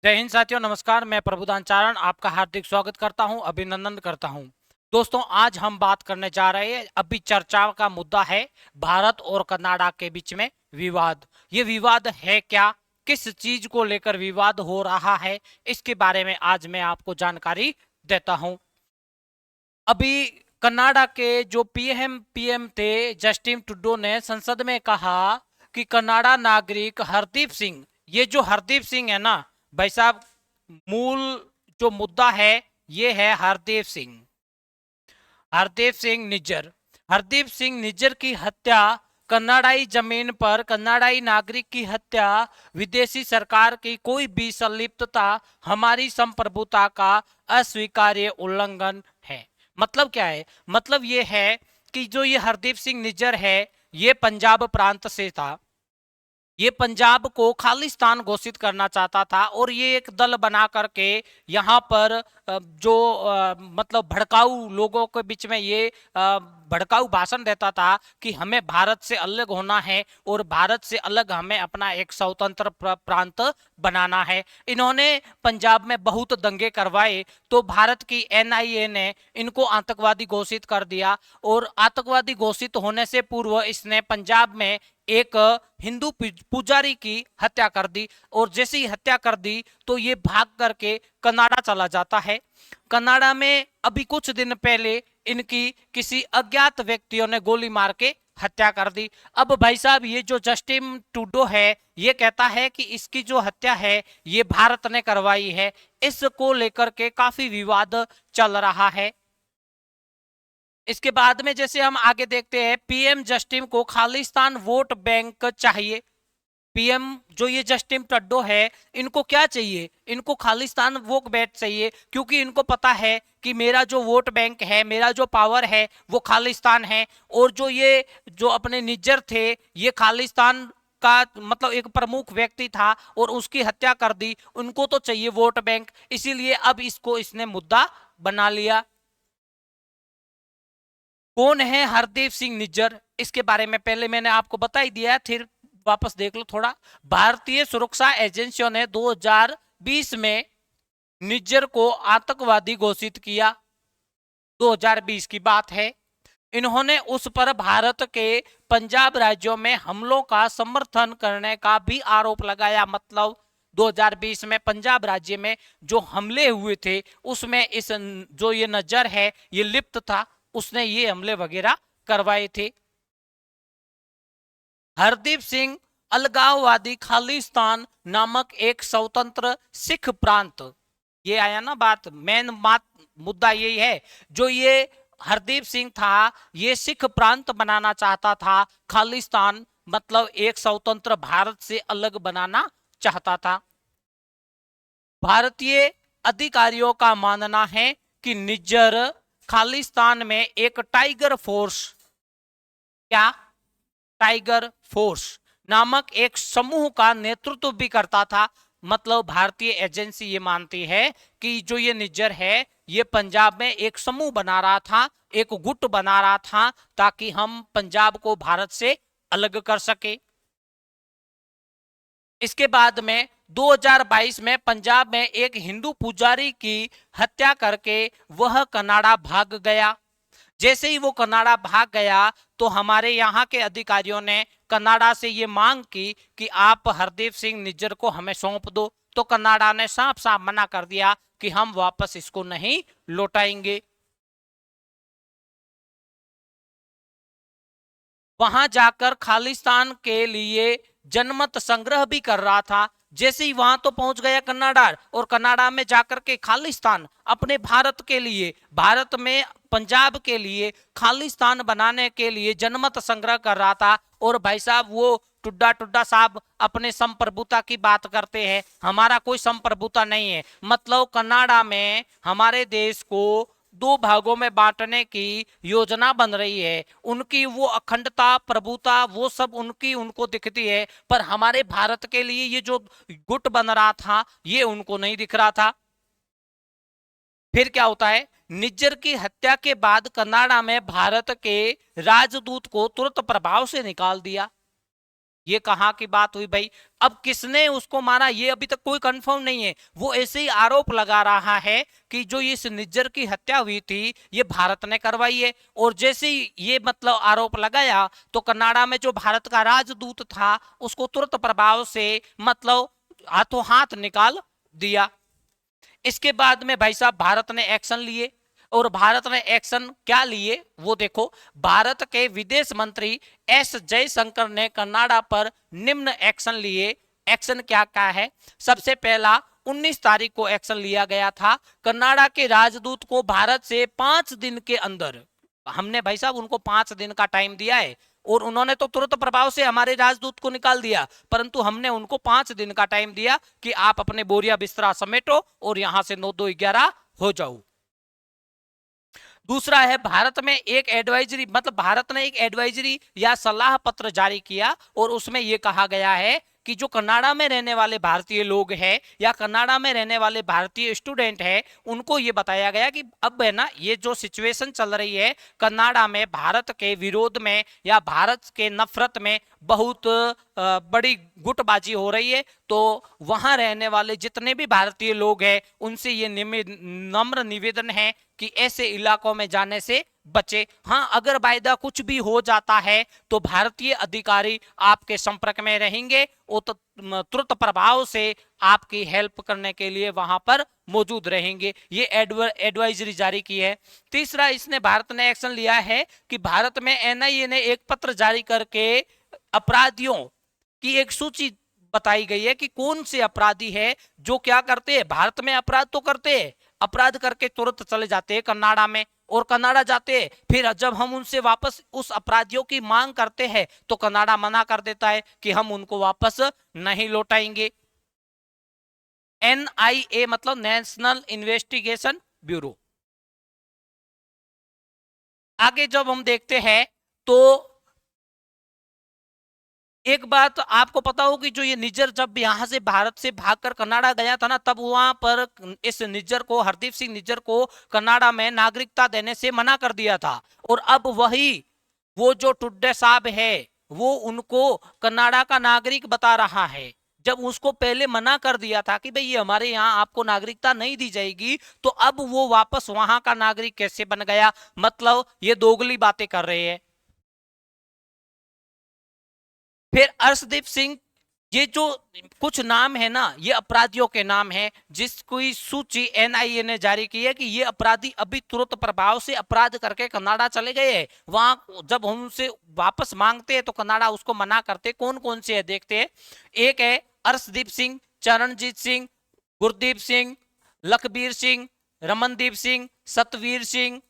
जय हिंद साथियों, नमस्कार। मैं प्रभुदान चारण आपका हार्दिक स्वागत करता हूं, अभिनंदन करता हूं। दोस्तों, आज हम बात करने जा रहे हैं। अभी चर्चा का मुद्दा है भारत और कनाडा के बीच में विवाद। ये विवाद है क्या, किस चीज को लेकर विवाद हो रहा है, इसके बारे में आज मैं आपको जानकारी देता हूं। अभी कनाडा के जो पीएम थे जस्टिन ट्रूडो ने संसद में कहा कि कनाडा नागरिक हरदीप सिंह, ये जो हरदीप सिंह है ना भाई साहब, मूल जो मुद्दा है ये है हरदीप सिंह निज्जर की हत्या, कनाडाई जमीन पर कनाडाई नागरिक की हत्या, विदेशी सरकार की कोई भी संलिप्तता हमारी संप्रभुता का अस्वीकार्य उल्लंघन है। मतलब क्या है? मतलब ये है कि जो ये हरदीप सिंह निज्जर है, ये पंजाब प्रांत से था। ये पंजाब को खालिस्तान घोषित करना चाहता था और ये एक दल बना करके यहाँ पर जो मतलब भड़काऊ लोगों के बीच में ये भड़काऊ भाषण देता था कि हमें भारत से अलग होना है और भारत से अलग हमें अपना एक स्वतंत्र प्रांत बनाना है। इन्होंने पंजाब में बहुत दंगे करवाए तो भारत की एनआईए ने इनको आतंकवादी घोषित कर दिया और आतंकवादी घोषित होने से पूर्व इसने पंजाब में एक हिंदू पुजारी की हत्या कर दी और जैसे ही हत्या कर दी तो ये भाग करके कनाडा चला जाता है। कनाडा में अभी कुछ दिन पहले इनकी किसी अज्ञात व्यक्तियों ने गोली मार के हत्या कर दी। अब भाई साहब, ये जो जस्टिन ट्रूडो है ये कहता है कि इसकी जो हत्या है ये भारत ने करवाई है। इसको लेकर के काफी विवाद चल रहा है। इसके बाद में जैसे हम आगे देखते हैं, पीएम जस्टिन को खालिस्तान वोट बैंक चाहिए। पीएम जो ये जस्टिन ट्रूडो है, इनको क्या चाहिए? इनको खालिस्तान वोट बैंक चाहिए, क्योंकि इनको पता है कि मेरा जो वोट बैंक है, मेरा जो पावर है वो खालिस्तान है। और जो अपने निज्जर थे, ये खालिस्तान का मतलब एक प्रमुख व्यक्ति था और उसकी हत्या कर दी। उनको तो चाहिए वोट बैंक, इसीलिए अब इसने मुद्दा बना लिया। कौन है हरदीप सिंह निज्जर? इसके बारे में पहले मैंने आपको बता ही दिया है, फिर वापस देख लो थोड़ा। भारतीय सुरक्षा एजेंसियों ने 2020 में निज्जर को आतंकवादी घोषित किया। 2020 की बात है। इन्होंने उस पर भारत के पंजाब राज्यों में हमलों का समर्थन करने का भी आरोप लगाया। मतलब 2020 में पंजाब राज्य में जो हमले हुए थे उसमें जो ये नज्जर है ये लिप्त था, उसने ये हमले वगैरह करवाए थे। हरदीप सिंह अलगाववादी खालिस्तान नामक एक स्वतंत्र सिख प्रांत, ये आया ना बात, मेन बात मुद्दा यही है। जो ये हरदीप सिंह था ये सिख प्रांत बनाना चाहता था, खालिस्तान मतलब एक स्वतंत्र भारत से अलग बनाना चाहता था। भारतीय अधिकारियों का मानना है कि निज्जर खालिस्तान में एक टाइगर फोर्स, क्या, टाइगर फोर्स नामक एक समूह का नेतृत्व भी करता था। मतलब भारतीय एजेंसी ये मानती है कि जो ये निज्जर है ये पंजाब में एक समूह बना रहा था, एक गुट बना रहा था ताकि हम पंजाब को भारत से अलग कर सके। इसके बाद में 2022 में पंजाब में एक हिंदू पुजारी की हत्या करके वह कनाडा भाग गया। जैसे ही वो कनाडा भाग गया तो हमारे यहाँ के अधिकारियों ने कनाडा से ये मांग की कि आप हरदीप सिंह निज्जर को हमें सौंप दो। तो कनाडा ने साफ साफ मना कर दिया कि हम वापस इसको नहीं लौटाएंगे। वहां जाकर खालिस्तान के लिए जनमत संग्रह भी कर रहा था। जैसे ही वहां तो पहुंच गया कनाडा, और कनाडा में जाकर के खालिस्तान अपने भारत के लिए, भारत में पंजाब के लिए खालिस्तान बनाने के लिए जनमत संग्रह कर रहा था। और भाई साहब, वो टुड्डा टुड्डा साहब अपने संप्रभुता की बात करते हैं। हमारा कोई संप्रभुता नहीं है। मतलब कनाडा में हमारे देश को दो भागों में बांटने की योजना बन रही है। उनकी वो अखंडता, प्रभुता, वो सब उनकी उनको दिखती है, पर हमारे भारत के लिए ये जो गुट बन रहा था ये उनको नहीं दिख रहा था। फिर क्या होता है, निज्जर की हत्या के बाद कनाडा में भारत के राजदूत को तुरंत प्रभाव से निकाल दिया। ये कहाँ की बात हुई भाई? अब किसने उसको मारा ये अभी तक कोई कंफर्म नहीं है। वो ऐसे ही आरोप लगा रहा है कि जो इस निज्जर की हत्या हुई थी ये भारत ने करवाई है। और जैसे ही ये मतलब आरोप लगाया तो कनाडा में जो भारत का राजदूत था उसको तुरंत प्रभाव से मतलब हाथों हाथ निकाल दिया। इसके बाद में भाई साहब भारत ने एक्शन लिए। और भारत ने एक्शन क्या लिए वो देखो। भारत के विदेश मंत्री एस जयशंकर ने कनाडा पर निम्न एक्शन लिए। एक्शन क्या क्या है? सबसे पहला 19 तारीख को एक्शन लिया गया था। कनाडा के राजदूत को भारत से 5 दिन के अंदर, हमने भाई साहब उनको 5 दिन का टाइम दिया है और उन्होंने तो तुरंत प्रभाव से हमारे राजदूत को निकाल दिया, परंतु हमने उनको 5 दिन का टाइम दिया कि आप अपने बोरिया बिस्तरा समेटो और यहां से 9-2-11 हो जाओ। दूसरा है भारत में एक एडवाइजरी, मतलब भारत ने एक एडवाइजरी या सलाह पत्र जारी किया और उसमें यह कहा गया है कि जो कनाडा में रहने वाले भारतीय लोग हैं या कनाडा में रहने वाले भारतीय स्टूडेंट हैं उनको ये बताया गया कि अब है ना ये जो सिचुएशन चल रही है कनाडा में भारत के विरोध में या भारत के नफरत में बहुत बड़ी गुटबाजी हो रही है, तो वहां रहने वाले जितने भी भारतीय लोग हैं उनसे ये नम्र निवेदन है कि ऐसे इलाकों में जाने से बचे। हाँ, अगर वायदा कुछ भी हो जाता है तो भारतीय अधिकारी आपके संपर्क में रहेंगे, वो तो तुरंत प्रभाव से आपकी हेल्प करने के लिए वहां पर मौजूद रहेंगे। ये एडवाइजरी जारी की है। तीसरा, इसने भारत ने एक्शन लिया है कि भारत में एनआईए ने एक पत्र जारी करके अपराधियों की एक सूची बताई गई है कि कौन से अपराधी है जो क्या करते हैं। भारत में अपराध तो करते हैं, अपराध करके तुरंत चले जाते हैं कनाडा में और कनाडा जाते हैं, फिर जब हम उनसे वापस उस अपराधियों की मांग करते हैं तो कनाडा मना कर देता है कि हम उनको वापस नहीं लौटाएंगे। एनआईए मतलब नेशनल इन्वेस्टिगेशन ब्यूरो। आगे जब हम देखते हैं तो एक बात आपको पता हो कि जो ये निज्जर जब यहां से भारत से भागकर कनाडा गया था ना, तब वहां पर इस निज्जर को, हरदीप सिंह निज्जर को कनाडा में नागरिकता देने से मना कर दिया था। और अब वही वो जो टुड्डे साहब है वो उनको कनाडा का नागरिक बता रहा है। जब उसको पहले मना कर दिया था कि भाई ये हमारे यहाँ आपको नागरिकता नहीं दी जाएगी, तो अब वो वापस वहां का नागरिक कैसे बन गया? मतलब ये दोगली बातें कर रहे हैं। फिर अर्शदीप सिंह, ये जो कुछ नाम है ना ये अपराधियों के नाम है जिसकी सूची एनआईए ने जारी की है कि ये अपराधी अभी तुरंत प्रभाव से अपराध करके कनाडा चले गए हैं। वहां जब हम उनसे वापस मांगते हैं तो कनाडा उसको मना करते। कौन कौन से है देखते हैं। एक है अर्शदीप सिंह, चरणजीत सिंह, गुरदीप सिंह, लखबीर सिंह, रमनदीप सिंह, सतवीर सिंह,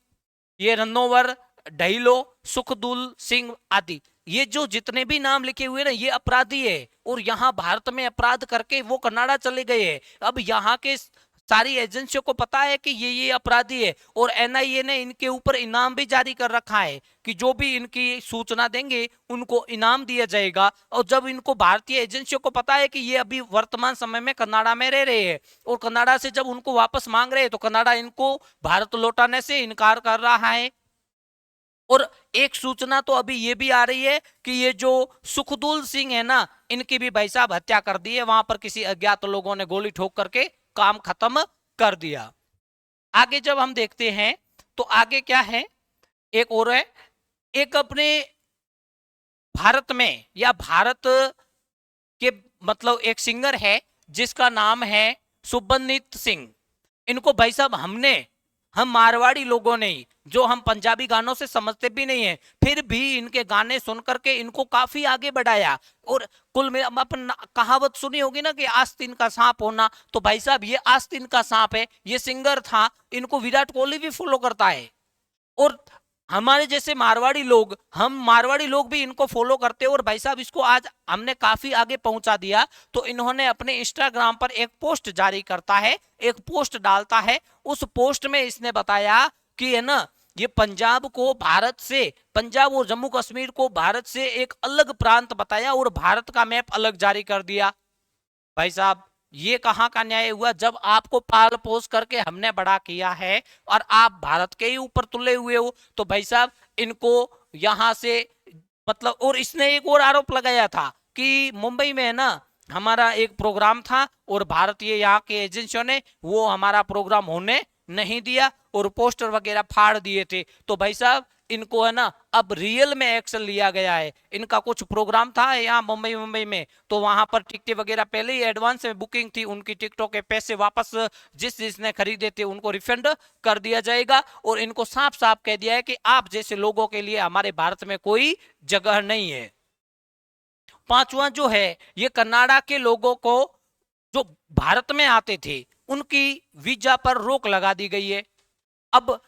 ये रनोवर, ढाइलो, सुखदुल सिंह आदि। ये जो जितने भी नाम लिखे हुए ना ये अपराधी है और यहाँ भारत में अपराध करके वो कनाडा चले गए हैं। अब यहाँ के सारी एजेंसियों को पता है कि ये अपराधी है और एनआईए ने इनके ऊपर इनाम भी जारी कर रखा है कि जो भी इनकी सूचना देंगे उनको इनाम दिया जाएगा। और जब इनको भारतीय एजेंसियों को पता है कि ये अभी वर्तमान समय में कनाडा में रह रहे हैं और कनाडा से जब उनको वापस मांग रहे हैं तो कनाडा इनको भारत लौटाने से इनकार कर रहा है। और एक सूचना तो अभी ये भी आ रही है कि ये जो सुखदुल सिंह है ना इनकी भी भाई साहब हत्या कर दी है, वहां पर किसी अज्ञात लोगों ने गोली ठोक करके काम खत्म कर दिया। आगे जब हम देखते हैं तो आगे क्या है, एक और है, एक अपने भारत में या भारत के मतलब एक सिंगर है जिसका नाम है सुबंधित सिंह। इनको भाई साहब हम मारवाड़ी लोगों ने ही, जो हम पंजाबी गानों से समझते भी नहीं है, फिर भी इनके गाने सुन करके इनको काफी आगे बढ़ाया। और कुल में अपन कहावत सुनी होगी ना कि आस्तीन का सांप होना, तो भाई साहब ये आस्तीन का सांप है। ये सिंगर था, इनको विराट कोहली भी फॉलो करता है और हमारे जैसे मारवाड़ी लोग भी इनको फॉलो करते हैं। और भाई साहब इसको आज हमने काफी आगे पहुंचा दिया। तो इन्होंने अपने इंस्टाग्राम पर एक पोस्ट जारी करता है, एक पोस्ट डालता है। उस पोस्ट में इसने बताया कि है ना ये पंजाब और जम्मू कश्मीर को भारत से एक अलग प्रांत बताया और भारत का मैप अलग जारी कर दिया। भाई साहब ये कहां का न्याय हुआ? जब आपको पाल पोस करके हमने बड़ा किया है और आप भारत के ही ऊपर तुले हुए हो, तो भाई साहब इनको यहां से मतलब। और इसने एक और आरोप लगाया था कि कि मुंबई में है ना हमारा एक प्रोग्राम था और भारतीय यहाँ के एजेंसियों ने वो हमारा प्रोग्राम होने नहीं दिया और पोस्टर वगैरह फाड़ दिए थे। तो भाई साहब इनको है ना अब रियल में एक्शन लिया गया है। इनका कुछ प्रोग्राम था यहाँ मुंबई में, तो वहां पर टिकटें वगैरह पहले ही एडवांस में बुकिंग थी, उनकी टिकटों के पैसे वापस जिसने खरीदे थे उनको रिफंड कर दिया जाएगा। और इनको साफ साफ कह दिया है कि आप जैसे लोगों के लिए हमारे भारत में कोई जगह नहीं है। पांचवा जो है, ये कनाडा के लोगों को जो भारत में आते थे उनकी वीजा पर रोक लगा दी गई है। अब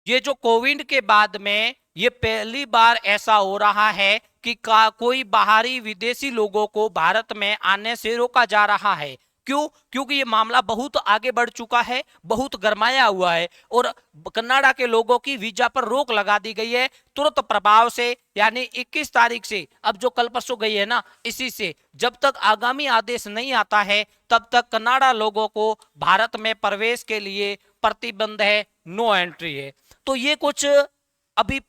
ये जो कोविड के बाद में ये पहली बार ऐसा हो रहा है कि कोई बाहरी विदेशी लोगों को भारत में आने से रोका जा रहा है। क्यों? क्योंकि ये मामला बहुत आगे बढ़ चुका है, बहुत गरमाया हुआ है और कनाडा के लोगों की वीजा पर रोक लगा दी गई है तुरंत प्रभाव से, यानी 21 तारीख से। अब जो कल परसों गई है ना, इसी से जब तक आगामी आदेश नहीं आता है तब तक कनाडा लोगों को भारत में प्रवेश के लिए प्रतिबंध है, नो एंट्री है। तो ये कुछ अभी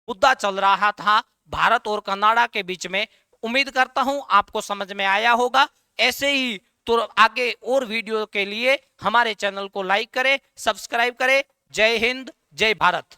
मुद्दा चल रहा था भारत और कनाडा के बीच में। उम्मीद करता हूं आपको समझ में आया होगा। ऐसे ही तो आगे और वीडियो के लिए हमारे चैनल को लाइक करें, सब्सक्राइब करें। जय हिंद, जय भारत।